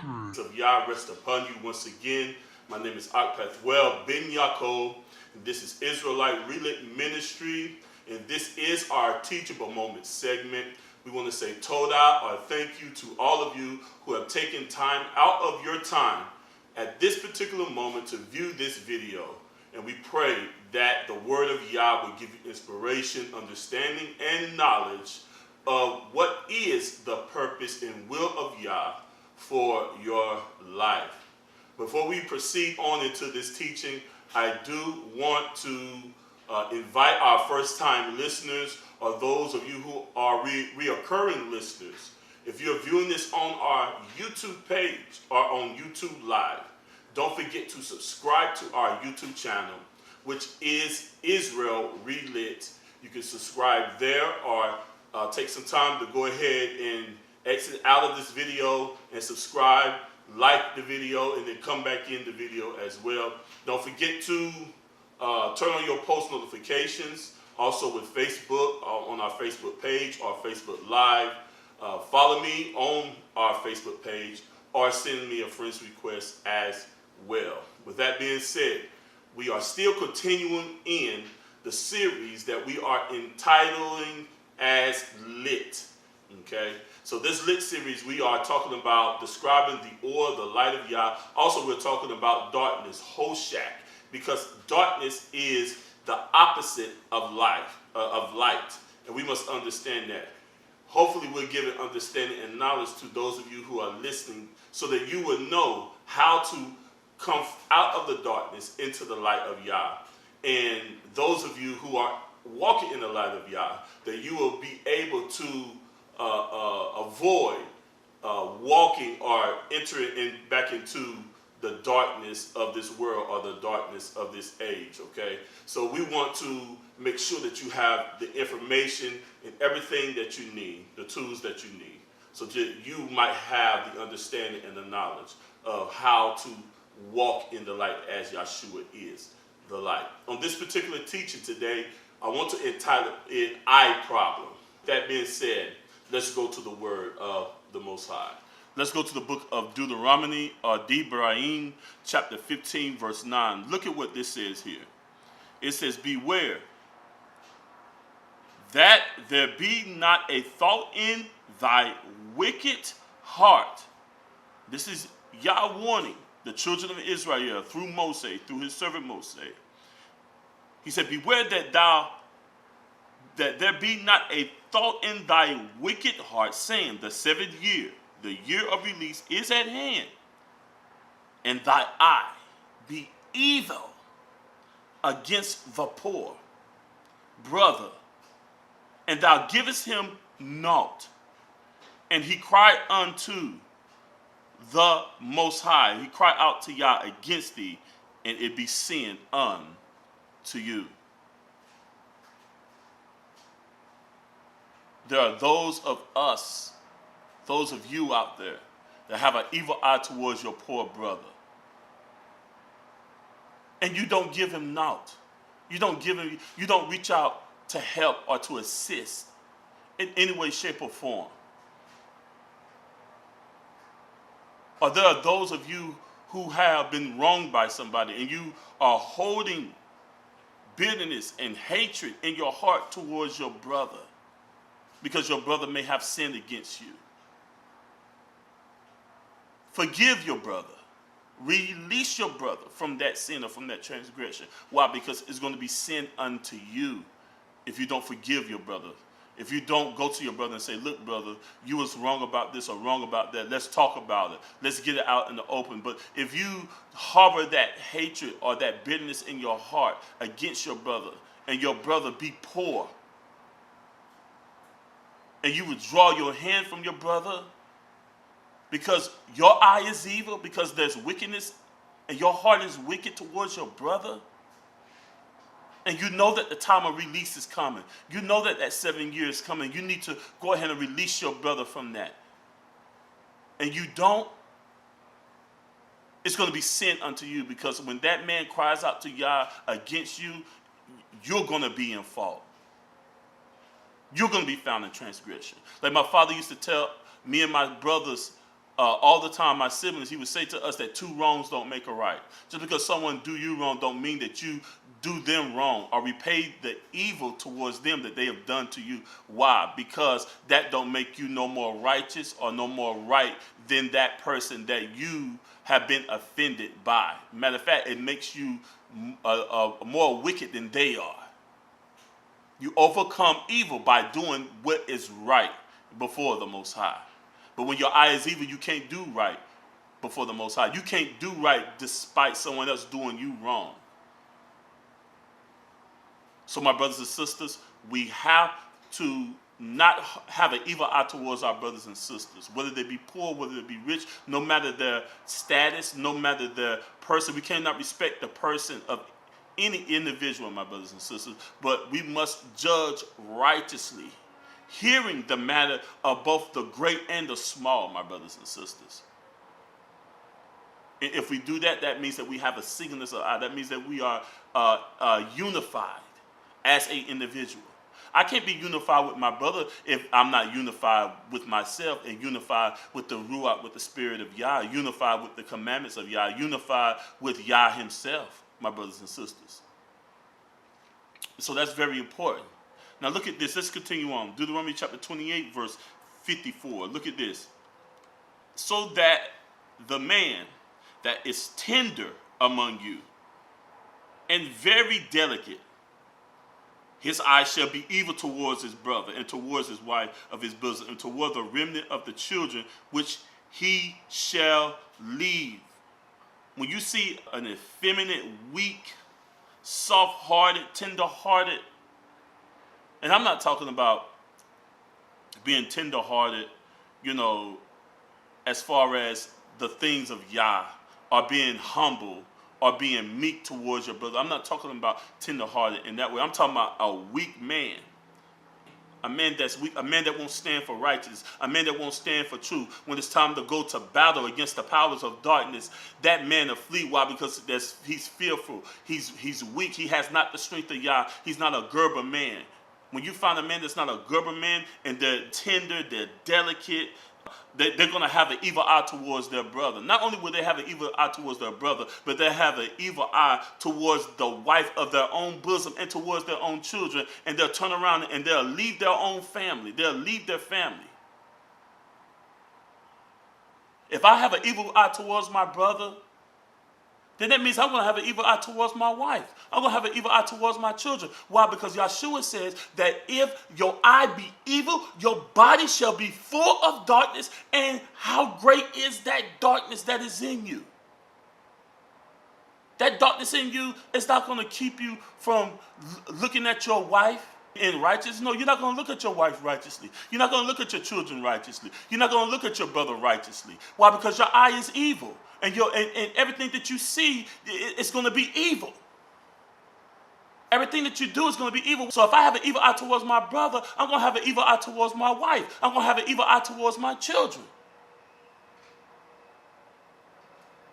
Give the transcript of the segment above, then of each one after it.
Of Yah rest upon you once again. My name is Akpathwell Ben Yaakov. This is Israelite Relent Ministry, and this is our Teachable Moment segment. We want to say Todah, or thank you to all of you who have taken time out of your time at this particular moment to view this video. And we pray that the word of Yah will give you inspiration, understanding, and knowledge of what is the purpose and will of Yah for your life. Before we proceed on into this teaching, I do want to invite our first-time listeners, or those of you who are reoccurring listeners. If you're viewing this on our YouTube page or on YouTube Live, don't forget to subscribe to our YouTube channel, which is Israel Relit. You can subscribe there, or take some time to go ahead and exit out of this video and subscribe, like the video, and then come back in the video as well. Don't forget to turn on your post notifications. Also with Facebook, on our Facebook page or Facebook Live. Follow me on our Facebook page or send me a friend's request as well. With that being said, we are still continuing in the series that we are entitling as Lit. Okay? So this Lit series, we are talking about describing the or, the light of Yah. Also, we're talking about darkness, Hoshak, because darkness is the opposite of light, and we must understand that. Hopefully, we're giving understanding and knowledge to those of you who are listening, so that you will know how to come out of the darkness into the light of Yah. And those of you who are walking in the light of Yah, that you will be able to avoid walking or entering back into the darkness of this world or the darkness of this age, okay? So we want to make sure that you have the information and everything that you need, the tools that you need, so that you might have the understanding and the knowledge of how to walk in the light as Yahshua is the light. On this particular teaching today, I want to entitle it Eye Problem. That being said, let's go to the word of the Most High. Let's go to the book of Deuteronomy, or Debraim, chapter 15, verse 9. Look at what this says here. It says, beware that there be not a thought in thy wicked heart. This is Yah warning the children of Israel through Moses, through his servant Moses. He said, beware that there be not a thought in thy wicked heart, saying, the seventh year, the year of release, is at hand, and thy eye be evil against the poor brother, and thou givest him naught. And he cried unto the Most High. He cried out to Yah against thee, and it be sin unto you. There are those of us, those of you out there, that have an evil eye towards your poor brother. And you don't give him naught. You don't reach out to help or to assist in any way, shape, or form. Or there are those of you who have been wronged by somebody, and you are holding bitterness and hatred in your heart towards your brother, because your brother may have sinned against you. Forgive your brother. Release your brother from that sin or from that transgression. Why? Because it's going to be sin unto you if you don't forgive your brother. If you don't go to your brother and say, look, brother, you was wrong about this or wrong about that. Let's talk about it. Let's get it out in the open. But if you harbor that hatred or that bitterness in your heart against your brother, and your brother be poor, and you withdraw your hand from your brother because your eye is evil, because there's wickedness, and your heart is wicked towards your brother, and you know that the time of release is coming, you know that that 7 years is coming, you need to go ahead and release your brother from that, and you don't, it's going to be sin unto you, because when that man cries out to Yah against you, you're going to be in fault. You're going to be found in transgression. Like my father used to tell me and my brothers all the time, my siblings, he would say to us that two wrongs don't make a right. Just because someone do you wrong don't mean that you do them wrong or repay the evil towards them that they have done to you. Why? Because that don't make you no more righteous or no more right than that person that you have been offended by. Matter of fact, it makes you more wicked than they are. You overcome evil by doing what is right before the Most High. But when your eye is evil, you can't do right before the Most High. You can't do right despite someone else doing you wrong. So my brothers and sisters, we have to not have an evil eye towards our brothers and sisters, whether they be poor, whether they be rich, no matter their status, no matter their person. We cannot respect the person of any individual, my brothers and sisters, but we must judge righteously, hearing the matter of both the great and the small, my brothers and sisters. If we do that, that means that we have a singleness of eye. That means that we are unified as an individual. I can't be unified with my brother if I'm not unified with myself and unified with the Ruach, with the spirit of Yah, unified with the commandments of Yah, unified with Yah himself, my brothers and sisters. So that's very important. Now look at this. Let's continue on. Deuteronomy chapter 28, verse 54. Look at this. So that the man that is tender among you and very delicate, his eye shall be evil towards his brother and towards his wife of his bosom and toward the remnant of the children which he shall leave. When you see an effeminate, weak, soft-hearted, tender-hearted, and I'm not talking about being tender-hearted, as far as the things of Yah, or being humble, or being meek towards your brother. I'm not talking about tender-hearted in that way. I'm talking about a weak man. A man that's weak, a man that won't stand for righteousness, a man that won't stand for truth. When it's time to go to battle against the powers of darkness, that man will flee. Why? Because he's fearful. He's weak. He has not the strength of Yah. He's not a Gerber man. When you find a man that's not a Gerber man and they're tender, they're delicate, they're going to have an evil eye towards their brother. Not only will they have an evil eye towards their brother, but they have an evil eye towards the wife of their own bosom and towards their own children. And they'll turn around and they'll leave their own family. They'll leave their family. If I have an evil eye towards my brother, then that means I'm going to have an evil eye towards my wife. I'm going to have an evil eye towards my children. Why? Because Yahshua says that if your eye be evil, your body shall be full of darkness. And how great is that darkness that is in you? That darkness in you is not going to keep you from looking at your wife in righteousness. No, you're not going to look at your wife righteously. You're not going to look at your children righteously. You're not going to look at your brother righteously. Why? Because your eye is evil. And everything that you see, it's going to be evil. Everything that you do is going to be evil. So if I have an evil eye towards my brother, I'm going to have an evil eye towards my wife. I'm going to have an evil eye towards my children.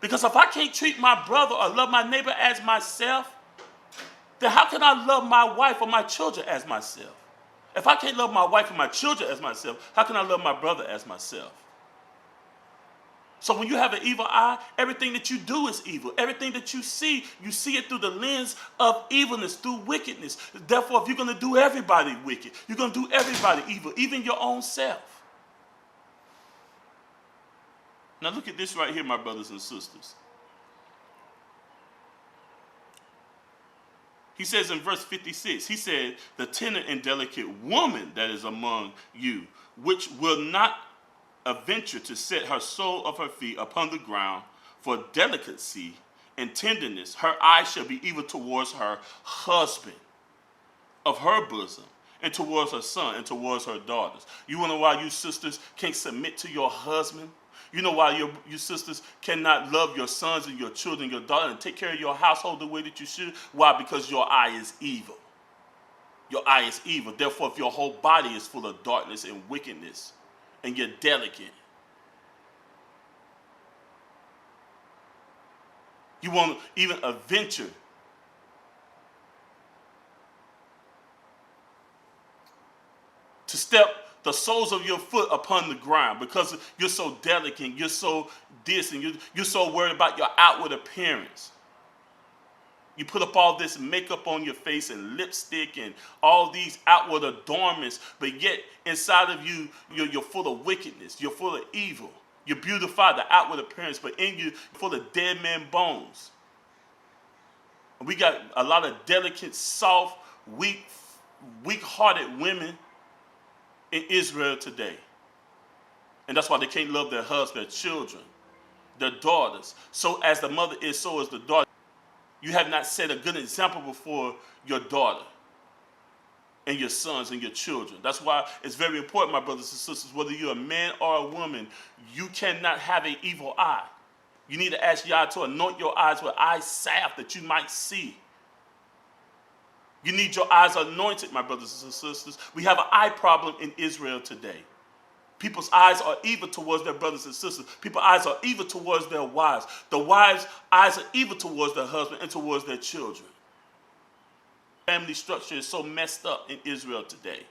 Because if I can't treat my brother or love my neighbor as myself, then how can I love my wife or my children as myself? If I can't love my wife and my children as myself, how can I love my brother as myself? So when you have an evil eye, everything that you do is evil. Everything that you see it through the lens of evilness, through wickedness. Therefore, if you're going to do everybody wicked, you're going to do everybody evil, even your own self. Now look at this right here, my brothers and sisters. He says in verse 56, he said, the tender and delicate woman that is among you, which will not adventure to set her sole of her feet upon the ground for delicacy and tenderness, her eyes shall be evil towards her husband of her bosom, and towards her son, and towards her daughters. You want to know why you sisters can't submit to your husband? You know why you sisters cannot love your sons and your children, your daughters, and take care of your household the way that you should? Why? Because your eye is evil. Your eye is evil. Therefore, if your whole body is full of darkness and wickedness, and you're delicate, you won't even adventure to step the soles of your foot upon the ground because you're so delicate, you're so this, and you're so worried about your outward appearance. You put up all this makeup on your face and lipstick and all these outward adornments, but yet inside of you, you're full of wickedness. You're full of evil. You beautify the outward appearance, but in you, you're full of dead man bones. And we got a lot of delicate, soft, weak-hearted women in Israel today. And that's why they can't love their husband, their children, their daughters. So as the mother is, so is the daughter. You have not set a good example before your daughter and your sons and your children. That's why it's very important, my brothers and sisters, whether you're a man or a woman, you cannot have an evil eye. You need to ask Yah to anoint your eyes with eye salve that you might see. You need your eyes anointed, my brothers and sisters. We have an eye problem in Israel today. People's eyes are evil towards their brothers and sisters. People's eyes are evil towards their wives. The wives' eyes are evil towards their husband and towards their children. Family structure is so messed up in Israel today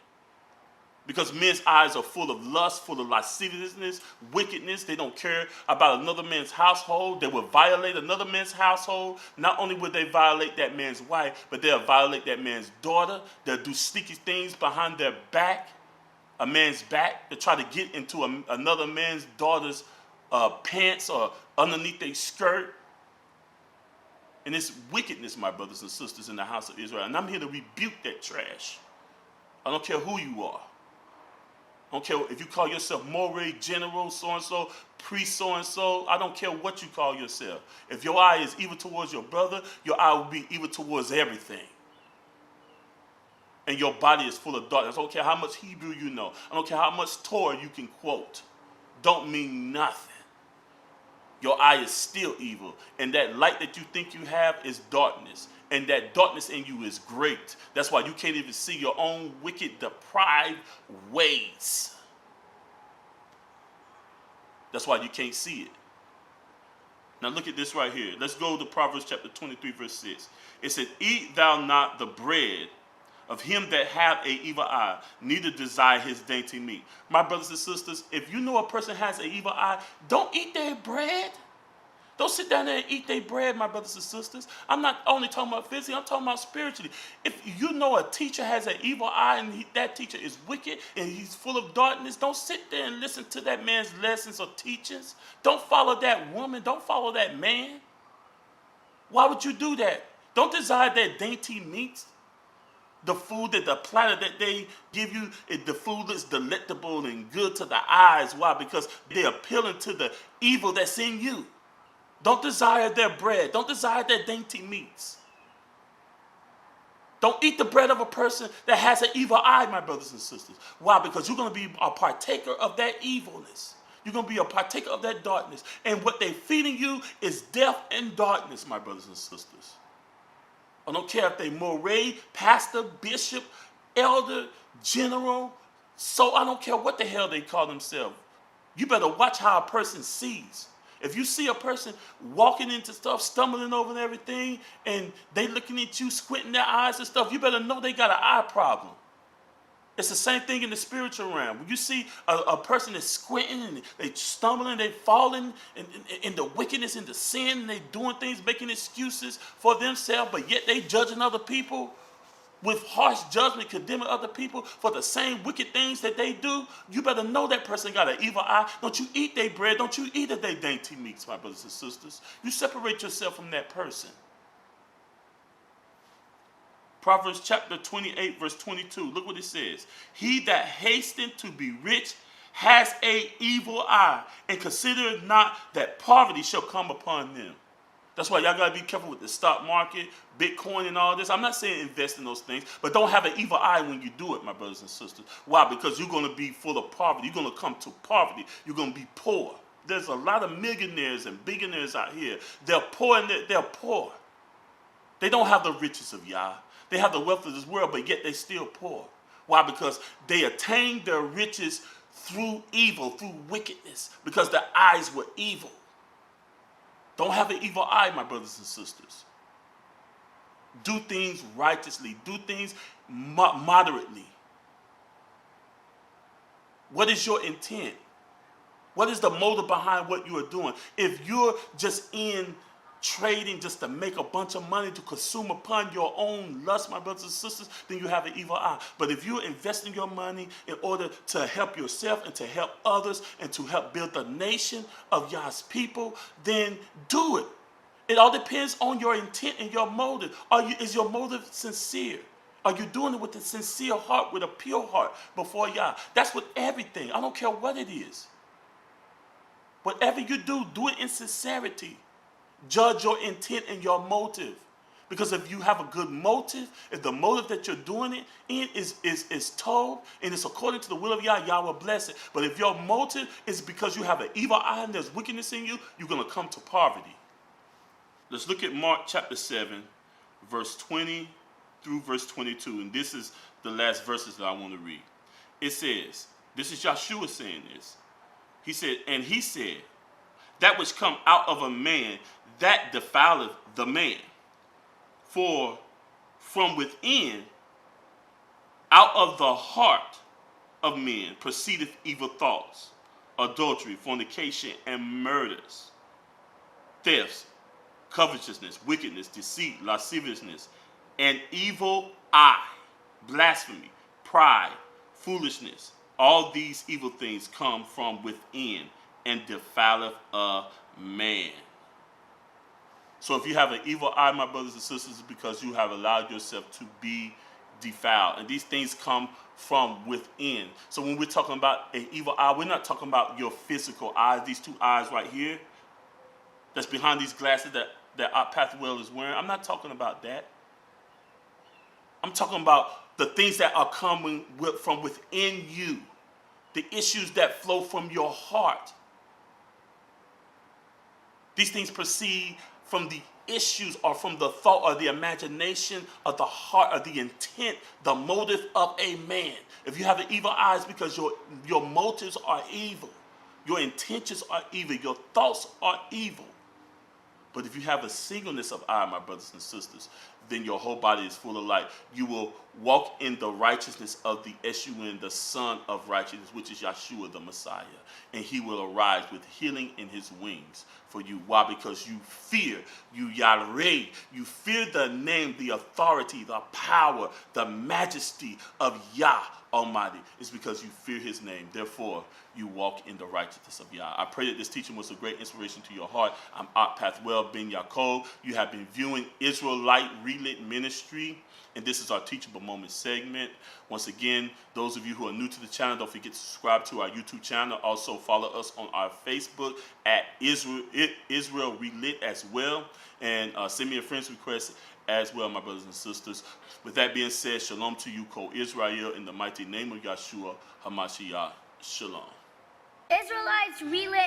because men's eyes are full of lust, full of lasciviousness, wickedness. They don't care about another man's household. They will violate another man's household. Not only will they violate that man's wife, but they'll violate that man's daughter. They'll do sneaky things behind their back. A man's back to try to get into another man's daughter's pants or underneath their skirt. And it's wickedness, my brothers and sisters, in the house of Israel. And I'm here to rebuke that trash. I don't care who you are. I don't care if you call yourself Moray, General, so-and-so, priest, so-and-so. I don't care what you call yourself. If your eye is evil towards your brother, your eye will be evil towards everything. And your body is full of darkness. I don't care how much Hebrew you know. I don't care how much Torah you can quote. Don't mean nothing. Your eye is still evil. And that light that you think you have is darkness. And that darkness in you is great. That's why you can't even see your own wicked, deprived ways. That's why you can't see it. Now look at this right here. Let's go to Proverbs chapter 23, verse 6. It said, "Eat thou not the bread of him that have a evil eye, neither desire his dainty meat." My brothers and sisters, if you know a person has an evil eye, don't eat their bread. Don't sit down there and eat their bread, my brothers and sisters. I'm not only talking about physically, I'm talking about spiritually. If you know a teacher has an evil eye and that teacher is wicked and he's full of darkness, don't sit there and listen to that man's lessons or teachings. Don't follow that woman. Don't follow that man. Why would you do that? Don't desire their dainty meats. The food, the platter that they give you, the food looks delectable and good to the eyes. Why? Because they're appealing to the evil that's in you. Don't desire their bread. Don't desire their dainty meats. Don't eat the bread of a person that has an evil eye, my brothers and sisters. Why? Because you're going to be a partaker of that evilness. You're going to be a partaker of that darkness. And what they're feeding you is death and darkness, my brothers and sisters. I don't care if they moray, pastor, bishop, elder, general. So I don't care what the hell they call themselves. You better watch how a person sees. If you see a person walking into stuff, stumbling over and everything, and they looking at you, squinting their eyes and stuff, you better know they got an eye problem. It's the same thing in the spiritual realm. When you see a person that's squinting and they stumbling, they falling in the wickedness, in the sin, and they doing things, making excuses for themselves, but yet they judging other people with harsh judgment, condemning other people for the same wicked things that they do, you better know that person got an evil eye. Don't you eat their bread. Don't you eat their dainty meats, my brothers and sisters. You separate yourself from that person. Proverbs chapter 28, verse 22. Look what it says. "He that hasteneth to be rich has an evil eye, and considereth not that poverty shall come upon them." That's why y'all got to be careful with the stock market, Bitcoin, and all this. I'm not saying invest in those things, but don't have an evil eye when you do it, my brothers and sisters. Why? Because you're going to be full of poverty. You're going to come to poverty. You're going to be poor. There's a lot of millionaires and billionaires out here. They're poor and they're poor. They don't have the riches of Yah. They have the wealth of this world, but yet they're still poor. Why? Because they attained their riches through evil, through wickedness, because their eyes were evil. Don't have an evil eye, my brothers and sisters. Do things righteously. Do things moderately. What is your intent? What is the motive behind what you are doing? If you're just in trading just to make a bunch of money to consume upon your own lust, my brothers and sisters, then you have an evil eye. But if you're investing your money in order to help yourself and to help others and to help build the nation of Yah's people, then do it. It all depends on your intent and your motive. Is your motive sincere? Are you doing it with a sincere heart, with a pure heart before Yah? That's with everything. I don't care what it is. Whatever you do, do it in sincerity. Judge your intent and your motive. Because if you have a good motive, if the motive that you're doing it in is told and it's according to the will of Yah, Yah will bless it. But if your motive is because you have an evil eye and there's wickedness in you, you're going to come to poverty. Let's look at Mark chapter 7, verse 20 through verse 22. And this is the last verses that I want to read. It says, this is Yahshua saying this. He said, and he said, that which come out of a man, that defileth the man. For from within, out of the heart of men, proceedeth evil thoughts, adultery, fornication, and murders, thefts, covetousness, wickedness, deceit, lasciviousness, an evil eye, blasphemy, pride, foolishness. All these evil things come from within and defileth a man. So if you have an evil eye, my brothers and sisters, it's because you have allowed yourself to be defiled. And these things come from within. So when we're talking about an evil eye, we're not talking about your physical eyes, these two eyes right here, that's behind these glasses that our Pathwell is wearing. I'm not talking about that. I'm talking about the things that are coming from within you, the issues that flow from your heart. These things proceed from the issues or from the thought or the imagination of the heart or the intent, the motive of a man. If you have an evil eye, it's because your motives are evil. Your intentions are evil. Your thoughts are evil. But if you have a singleness of eye, my brothers and sisters, then your whole body is full of light. You will walk in the righteousness of the S-U-N, the Son of Righteousness, which is Yahshua the Messiah. And he will arise with healing in his wings for you. Why? Because you fear, you Yahweh, you fear the name, the authority, the power, the majesty of Yah Almighty. It's because you fear his name. Therefore, you walk in the righteousness of Yah. I pray that this teaching was a great inspiration to your heart. I'm Pathwell Ben Yaakov. You have been viewing Israelite Relit Ministry, and this is our Teachable Moment segment. Once again, those of you who are new to the channel, don't forget to subscribe to our YouTube channel. Also follow us on our Facebook at Israel Relit as well. And send me a friend's request as well, my brothers and sisters. With that being said, shalom to you, Co-Israel, in the mighty name of Yahshua HaMashiach. Shalom. Israelites Relit.